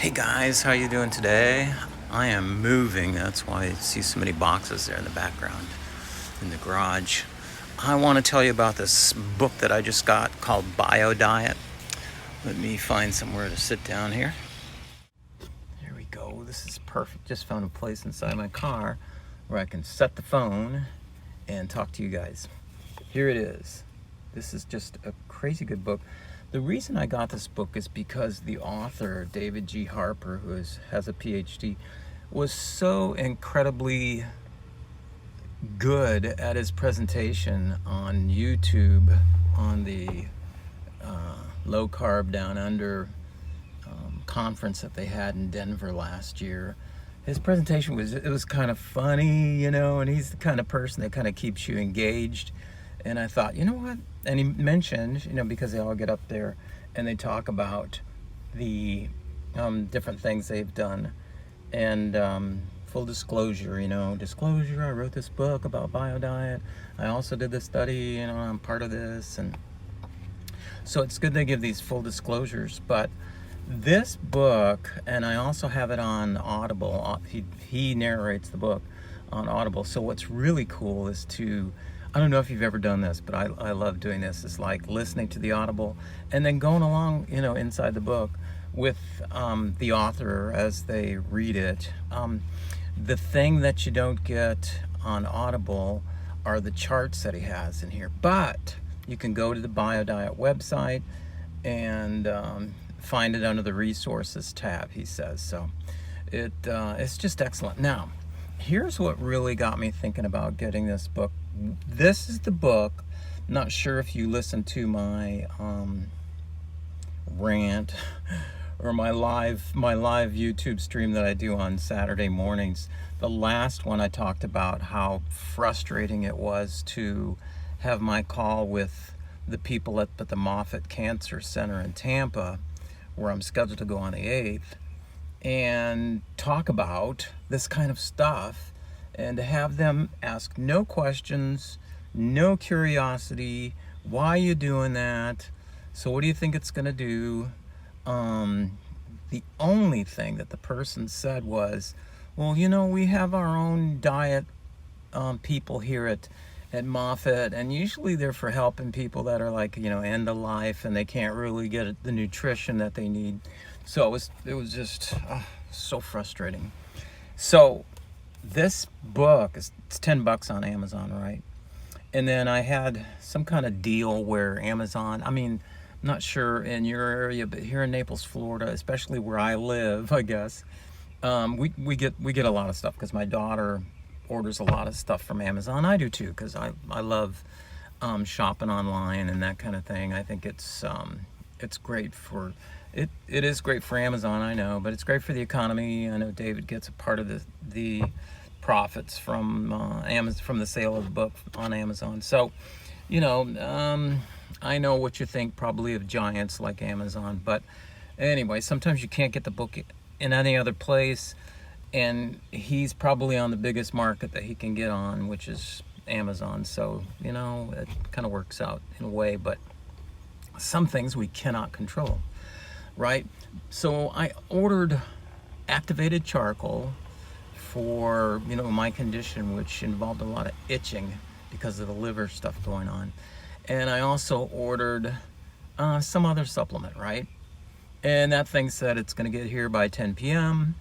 Hey guys, how you doing today? I am moving. That's why you see so many boxes there in the background in the garage. I want to tell you about this book that I just got called BioDiet. Let me find somewhere to sit down here. Here we go. This is perfect. Just found a place inside my car where I can set the phone and talk to you guys. Here it is. This is just a crazy good book. The reason I got this book is because the author, David G. Harper, who has a Ph.D., was so incredibly good at his presentation on YouTube on the low carb down under conference that they had in Denver last year. His presentation was kind of funny, and he's the kind of person that kind of keeps you engaged. And I thought, you know what? And he mentioned, because they all get up there and they talk about the different things they've done. And full disclosure, I wrote this book about BioDiet. I also did this study, I'm part of this. And so it's good they give these full disclosures. But this book, and I also have it on Audible. He narrates the book on Audible. So what's really cool is I don't know if you've ever done this, but I love doing this. It's like listening to the Audible and then going along, inside the book with the author as they read it. The thing that you don't get on Audible are the charts that he has in here. But you can go to the BioDiet website and find it under the resources tab, he says. So it's just excellent. Now, here's what really got me thinking about getting this book. This is the book. Not sure if you listened to my rant or my live YouTube stream that I do on Saturday mornings. The last one I talked about how frustrating it was to have my call with the people at the Moffitt Cancer Center in Tampa, where I'm scheduled to go on the 8th, and talk about this kind of stuff, and to have them ask no questions, no curiosity. Why are you doing that? So what do you think it's going to do? The only thing that the person said was, well, we have our own diet people here at Moffitt, and usually they're for helping people that are like, end of life, and they can't really get the nutrition that they need. So it was just so frustrating. So this book it's $10 on Amazon, right? And then I had some kind of deal where Amazon, I'm not sure in your area, but here in Naples, Florida, especially where I live, I guess, we get a lot of stuff because my daughter orders a lot of stuff from Amazon. I do too, because I love shopping online and that kind of thing. I think it's great for it is great for Amazon, I know, but it's great for the economy. I know David gets a part of the profits from Amazon, from the sale of the book on Amazon. So, I know what you think probably of giants like Amazon, but anyway, sometimes you can't get the book in any other place, and he's probably on the biggest market that he can get on, which is Amazon. So, it kind of works out in a way, but some things we cannot control, right? So I ordered activated charcoal for, my condition, which involved a lot of itching because of the liver stuff going on. And I also ordered some other supplement, right? And that thing said it's going to get here by 10 p.m.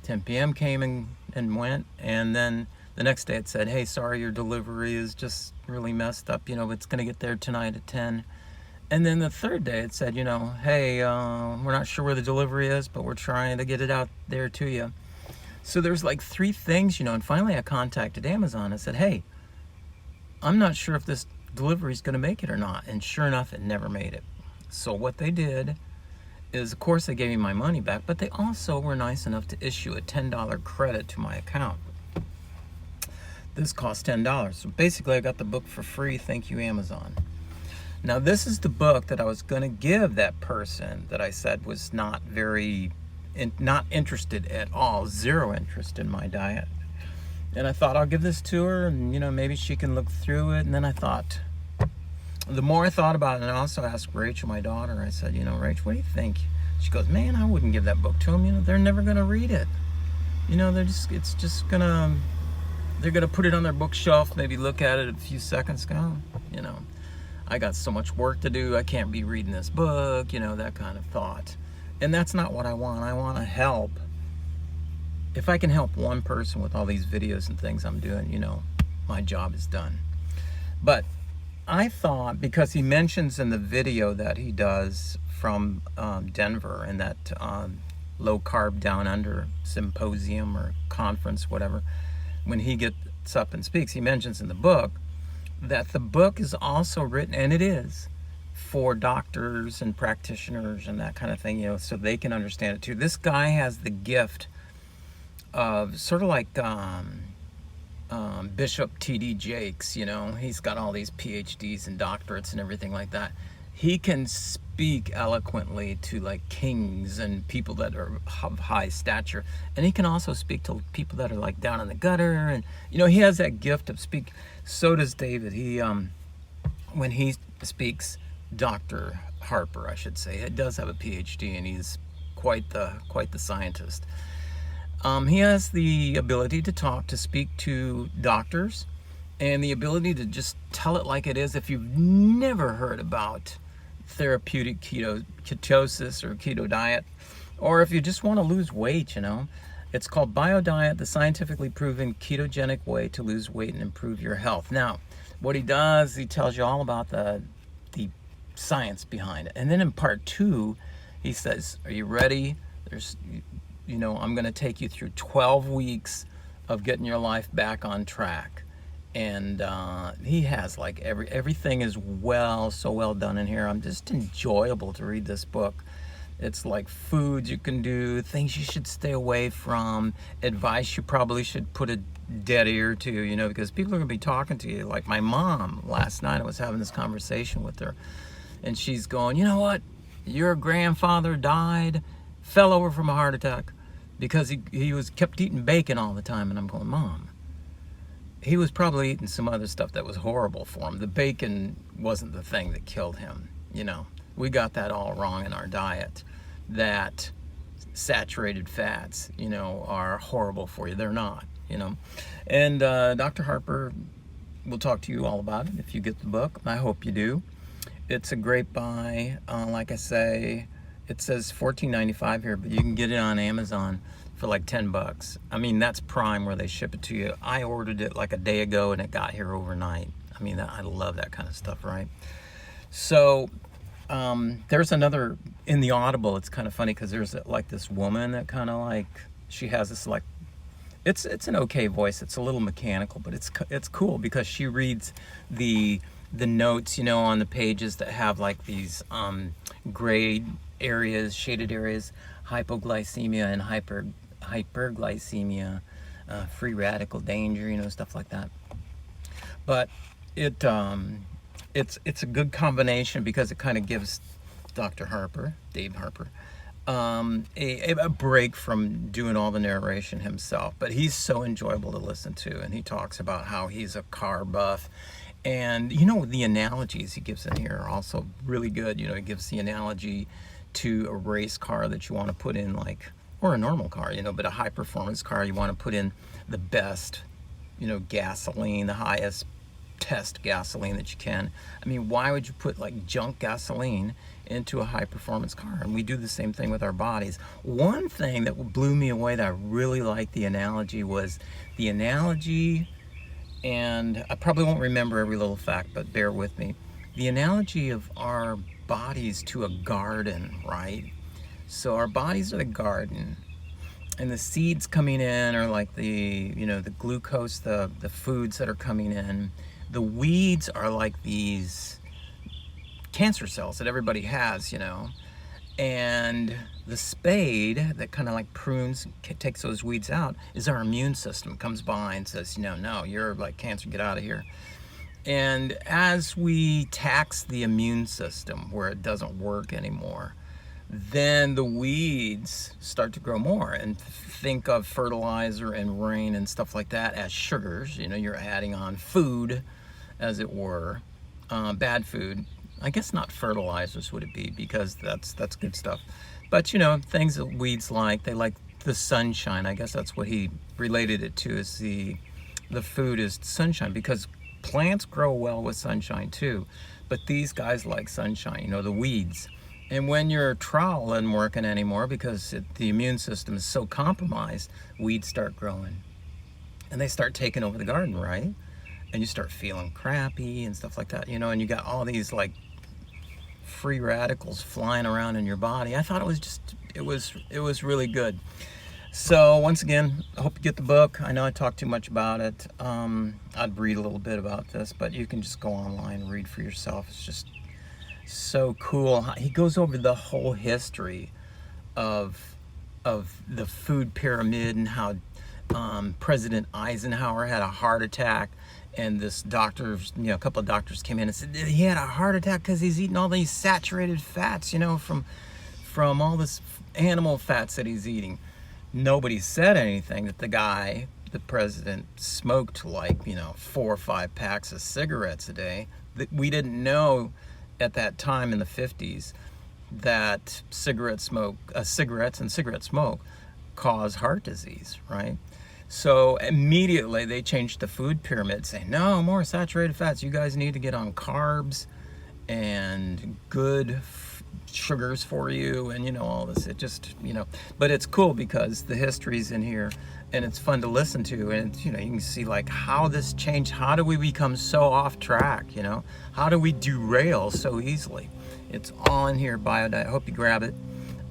10 p.m. came and went, and then the next day it said, hey, sorry, your delivery is just really messed up, it's going to get there tonight at 10. And then the third day it said, hey, we're not sure where the delivery is, but we're trying to get it out there to you. So there's like 3 things, and finally I contacted Amazon. I said, hey, I'm not sure if this delivery is going to make it or not. And sure enough, it never made it. So what they did is, of course, they gave me my money back, but they also were nice enough to issue a $10 credit to my account. This cost $10. So basically, I got the book for free. Thank you, Amazon. Now, this is the book that I was going to give that person that I said was not interested at all, zero interest in my diet. And I thought I'll give this to her, and maybe she can look through it. And then I thought, the more I thought about it, and I also asked Rachel, my daughter, I said, Rach, what do you think? She goes, man, I wouldn't give that book to them. They're never going to read it. They're going to put it on their bookshelf, maybe look at it a few seconds, go, I got so much work to do. I can't be reading this book, that kind of thought. And that's not what I want. I want to help. If I can help one person with all these videos and things I'm doing, my job is done. But I thought, because he mentions in the video that he does from Denver and that low carb down under symposium or conference, whatever, when he gets up and speaks, he mentions in the book that the book is also written, and it is, for doctors and practitioners and that kind of thing, so they can understand it too. This guy has the gift of sort of like Bishop T.D. Jakes, he's got all these Ph.D.s and doctorates and everything like that. He can speak eloquently to like kings and people that are of high stature, and he can also speak to people that are like down in the gutter, and he has that gift of speak. So does David. He when he speaks, Dr. Harper, I should say, it does have a Ph.D. and he's quite the scientist. He has the ability to talk, to speak to doctors, and the ability to just tell it like it is. If you've never heard about therapeutic ketosis or keto diet, or if you just want to lose weight, it's called BioDiet, the scientifically proven ketogenic way to lose weight and improve your health. Now, what he does, he tells you all about the science behind it. And then in part 2, he says, are you ready? I'm going to take you through 12 weeks of getting your life back on track. And he has like everything is so well done in here. I'm just enjoyable to read this book. It's like foods you can do, things you should stay away from, advice you probably should put a dead ear to, because people are going to be talking to you. Like my mom last night, I was having this conversation with her, and she's going, you know what? Your grandfather died, fell over from a heart attack because he kept eating bacon all the time. And I'm going, Mom, he was probably eating some other stuff that was horrible for him. The bacon wasn't the thing that killed him. We got that all wrong in our diet, that saturated fats, are horrible for you. They're not, And Dr. Harper will talk to you all about it if you get the book. I hope you do. It's a great buy. Like I say, it says $14.95 here, but you can get it on Amazon for like $10. I mean, that's Prime where they ship it to you. I ordered it like a day ago and it got here overnight. I mean, I love that kind of stuff, right? So there's another, in the Audible, it's kind of funny because there's like this woman that kind of like, she has this like, it's an okay voice. It's a little mechanical, but it's cool because she reads the notes, on the pages that have like these gray areas, shaded areas, hypoglycemia and hyperglycemia, free radical danger, stuff like that. But it's a good combination because it kind of gives Dr. Harper, Dave Harper, a break from doing all the narration himself. But he's so enjoyable to listen to, and he talks about how he's a car buff. And, the analogies he gives in here are also really good. He gives the analogy to a race car that you want to put in, like, or a normal car, but a high performance car, you want to put in the best, gasoline, the highest test gasoline that you can. I mean, why would you put like junk gasoline into a high performance car? And we do the same thing with our bodies. One thing that blew me away that I really liked the analogy was the analogy, and I probably won't remember every little fact, but bear with me. The analogy of our bodies to a garden, right? So our bodies are the garden, and the seeds coming in are like the glucose, the foods that are coming in. The weeds are like these cancer cells that everybody has, and the spade that kind of like prunes, takes those weeds out, is our immune system. Comes by and says, no, you're like cancer, get out of here. And as we tax the immune system where it doesn't work anymore, then the weeds start to grow more. And think of fertilizer and rain and stuff like that as sugars. You're adding on food, as it were, bad food. I guess not fertilizers would it be, because that's good stuff. But you know, things that weeds like, they like the sunshine. I guess that's what he related it to, is the food is sunshine, because plants grow well with sunshine too. But these guys like sunshine, you know, the weeds. And when your trowel isn't working anymore because the immune system is so compromised, weeds start growing. And they start taking over the garden, right? And you start feeling crappy and stuff like that, you know, and you got all these like free radicals flying around in your body. I thought it was really good. So once again, I hope you get the book. I know I talked too much about it. I'd read a little bit about this, but you can just go online and read for yourself. It's just so cool. He goes over the whole history of the food pyramid, and how President Eisenhower had a heart attack, and this doctor, you know, a couple of doctors came in and said he had a heart attack because he's eating all these saturated fats, you know, from all this animal fats that he's eating. Nobody said anything that the president, smoked like, you know, 4 or 5 packs of cigarettes a day. That we didn't know at that time in the 50s that cigarettes and cigarette smoke cause heart disease, right? So immediately they changed the food pyramid, saying, no more saturated fats. You guys need to get on carbs and good sugars for you, and you know, all this. It just, you know, but it's cool because the history's in here and it's fun to listen to, and you know, you can see like how this changed. How do we become so off track, you know? How do we derail so easily? It's all in here, BioDiet. I hope you grab it.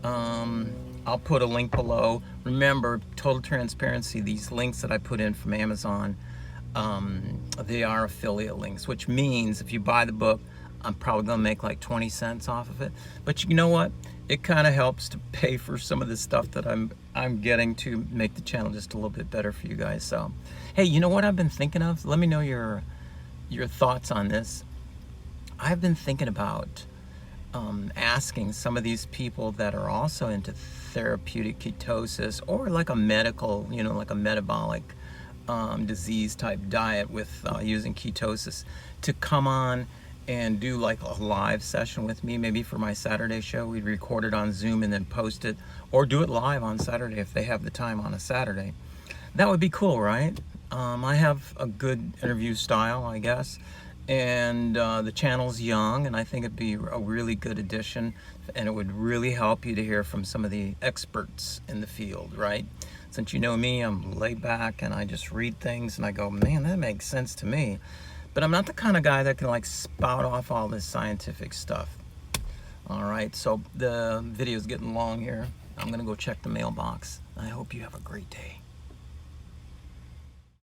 I'll put a link below. Remember, total transparency, these links that I put in from Amazon, they are affiliate links, which means if you buy the book, I'm probably gonna make like 20 cents off of it. But you know what? It kind of helps to pay for some of the stuff that I'm getting to make the channel just a little bit better for you guys. So, hey, you know what I've been thinking of? Let me know your thoughts on this. I've been thinking about asking some of these people that are also into therapeutic ketosis, or like a medical, you know, like a metabolic disease type diet with using ketosis, to come on and do like a live session with me, maybe for my Saturday show. We'd record it on Zoom and then post it, or do it live on Saturday if they have the time on a Saturday. That would be cool, right? I have a good interview style, I guess, and the channel's young, and I think it'd be a really good addition, and it would really help you to hear from some of the experts in the field, right? Since you know me, I'm laid back and I just read things and I go, man, that makes sense to me. But I'm not the kind of guy that can like spout off all this scientific stuff. All right, so the video's getting long here. I'm gonna go check the mailbox. I hope you have a great day.